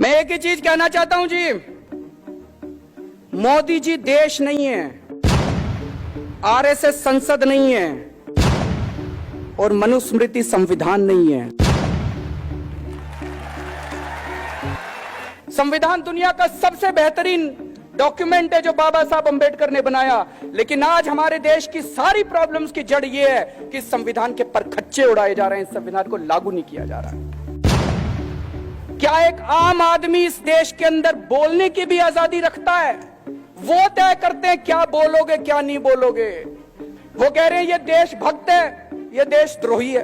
मैं एक ही चीज कहना चाहता हूं जी, मोदी जी देश नहीं है, आरएसएस संसद नहीं है और मनुस्मृति संविधान नहीं है। संविधान दुनिया का सबसे बेहतरीन डॉक्यूमेंट है जो बाबा साहब अंबेडकर ने बनाया, लेकिन आज हमारे देश की सारी प्रॉब्लम्स की जड़ यह है कि संविधान के परखच्चे उड़ाए जा रहे हैं, संविधान को लागू नहीं किया जा रहा है। क्या एक आम आदमी इस देश के अंदर बोलने की भी आजादी रखता है? वो तय करते हैं क्या बोलोगे क्या नहीं बोलोगे। वो कह रहे हैं ये देशभक्त है, ये देशद्रोही है,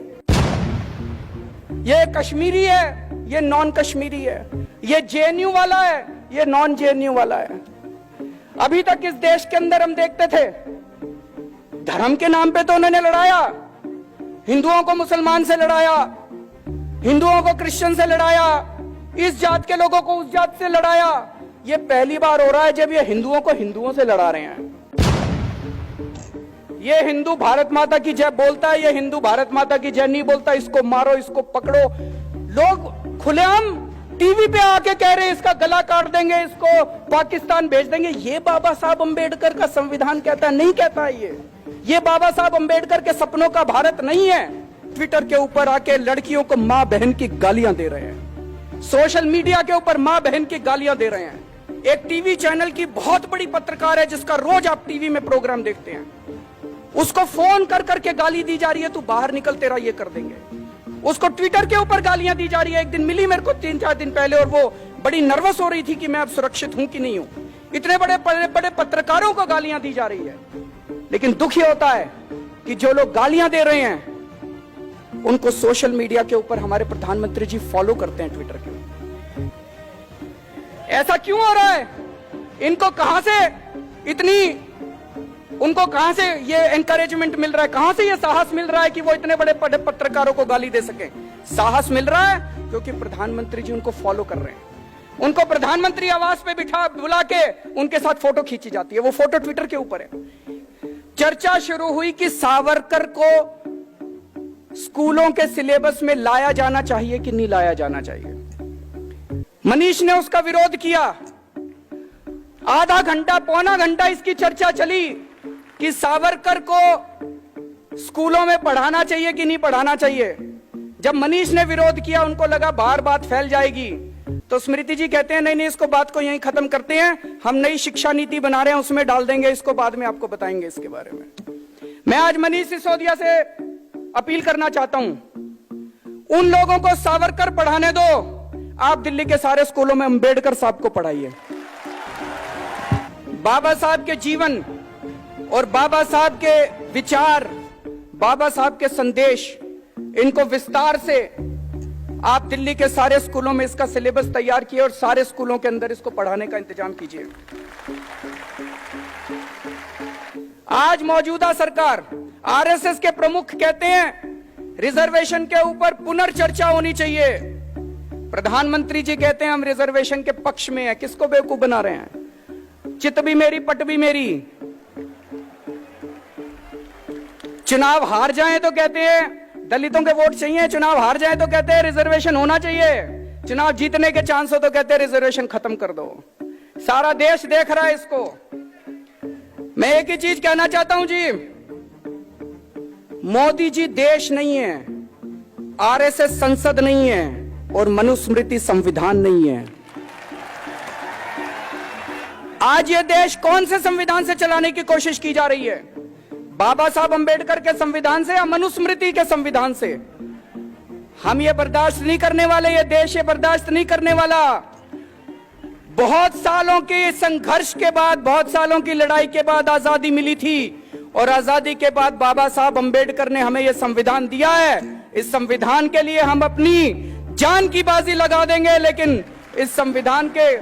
ये कश्मीरी है, ये नॉन कश्मीरी है, ये जेएनयू वाला है, ये नॉन जेएनयू वाला है। अभी तक इस देश के अंदर हम देखते थे धर्म के नाम पे तो उन्होंने लड़ाया, हिंदुओं को मुसलमान से लड़ाया, हिंदुओं को क्रिश्चियन से लड़ाया, इस जात के लोगों को उस जात से लड़ाया। ये पहली बार हो रहा है जब ये हिंदुओं को हिंदुओं से लड़ा रहे हैं। ये हिंदू भारत माता की जय बोलता है, ये हिंदू भारत माता की जय नहीं बोलता, इसको मारो, इसको पकड़ो। लोग खुलेआम टीवी पे आके कह रहे हैं इसका गला काट देंगे, इसको पाकिस्तान भेज देंगे। ये बाबा साहब अंबेडकर का संविधान कहता है? नहीं कहता है। ये बाबा साहब अंबेडकर के सपनों का भारत नहीं है। ट्विटर के ऊपर आके लड़कियों को मां बहन की गालियां दे रहे हैं, सोशल मीडिया के ऊपर मां बहन की गालियां दे रहे हैं। एक टीवी चैनल की बहुत बड़ी पत्रकार है जिसका रोज आप टीवी में प्रोग्राम देखते हैं, उसको फोन कर करके गाली दी जा रही है, तू बाहर निकल तेरा ये कर देंगे। उसको ट्विटर के ऊपर गालियां दी जा रही है। एक दिन मिली मेरे को 3-4 दिन पहले और वो बड़ी नर्वस हो रही थी कि मैं अब सुरक्षित हूं कि नहीं हूं। इतने बड़े बड़े पत्रकारों को गालियां दी जा रही है। लेकिन दुख ये होता है कि जो लोग गालियां दे रहे हैं उनको सोशल मीडिया के ऊपर हमारे प्रधानमंत्री जी फॉलो करते हैं, ट्विटर के ऊपर। ऐसा क्यों हो रहा है? इनको कहां से उनको कहां से ये एनकरेजमेंट मिल रहा है, कहां से ये साहस मिल रहा है कि वो इतने बड़े पत्रकारों को गाली दे सके? साहस मिल रहा है क्योंकि प्रधानमंत्री जी उनको फॉलो कर रहे हैं। उनको प्रधानमंत्री आवास पे बुला के उनके साथ फोटो खींची जाती है, वो फोटो ट्विटर के ऊपर है। चर्चा शुरू हुई कि सावरकर को स्कूलों के सिलेबस में लाया जाना चाहिए कि नहीं लाया जाना चाहिए। मनीष ने उसका विरोध किया। आधा घंटा पौना घंटा इसकी चर्चा चली कि सावरकर को स्कूलों में पढ़ाना चाहिए कि नहीं पढ़ाना चाहिए। जब मनीष ने विरोध किया, उनको लगा बाहर बात फैल जाएगी, तो स्मृति जी कहते हैं नहीं, इसको बात को यहीं खत्म करते हैं, हम नई शिक्षा नीति बना रहे हैं, उसमें डाल देंगे इसको, बाद में आपको बताएंगे इसके बारे में। मैं आज मनीष सिसोदिया से अपील करना चाहता हूं, उन लोगों को सावरकर पढ़ाने दो, आप दिल्ली के सारे स्कूलों में अंबेडकर साहब को पढ़ाइए। बाबा साहब के जीवन और बाबा साहब के विचार, बाबा साहब के संदेश, इनको विस्तार से आप दिल्ली के सारे स्कूलों में इसका सिलेबस तैयार किए और सारे स्कूलों के अंदर इसको पढ़ाने का इंतजाम कीजिए। आज मौजूदा सरकार, आरएसएस के प्रमुख कहते हैं रिजर्वेशन के ऊपर पुनर्चर्चा होनी चाहिए। प्रधानमंत्री जी कहते हैं हम रिजर्वेशन के पक्ष में हैं। किसको बेवकूफ बना रहे हैं? चित भी मेरी पट भी मेरी। चुनाव हार जाएं तो कहते हैं दलितों के वोट चाहिए, चुनाव हार जाएं तो कहते हैं रिजर्वेशन होना चाहिए, चुनाव जीतने के चांस हो तो कहते हैं रिजर्वेशन खत्म कर दो। सारा देश देख रहा है इसको। मैं एक ही चीज कहना चाहता हूं जी, मोदी जी देश नहीं है, आरएसएस संसद नहीं है और मनुस्मृति संविधान नहीं है। आज ये देश कौन से संविधान से चलाने की कोशिश की जा रही है? बाबा साहब अंबेडकर के संविधान से या मनुस्मृति के संविधान से? हम ये बर्दाश्त नहीं करने वाले, ये देश ये बर्दाश्त नहीं करने वाला। बहुत सालों के संघर्ष के बाद, बहुत सालों की लड़ाई के बाद आजादी मिली थी और आजादी के बाद बाबा साहब अंबेडकर ने हमें यह संविधान दिया है। इस संविधान के लिए हम अपनी जान की बाजी लगा देंगे, लेकिन इस संविधान के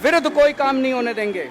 विरुद्ध कोई काम नहीं होने देंगे।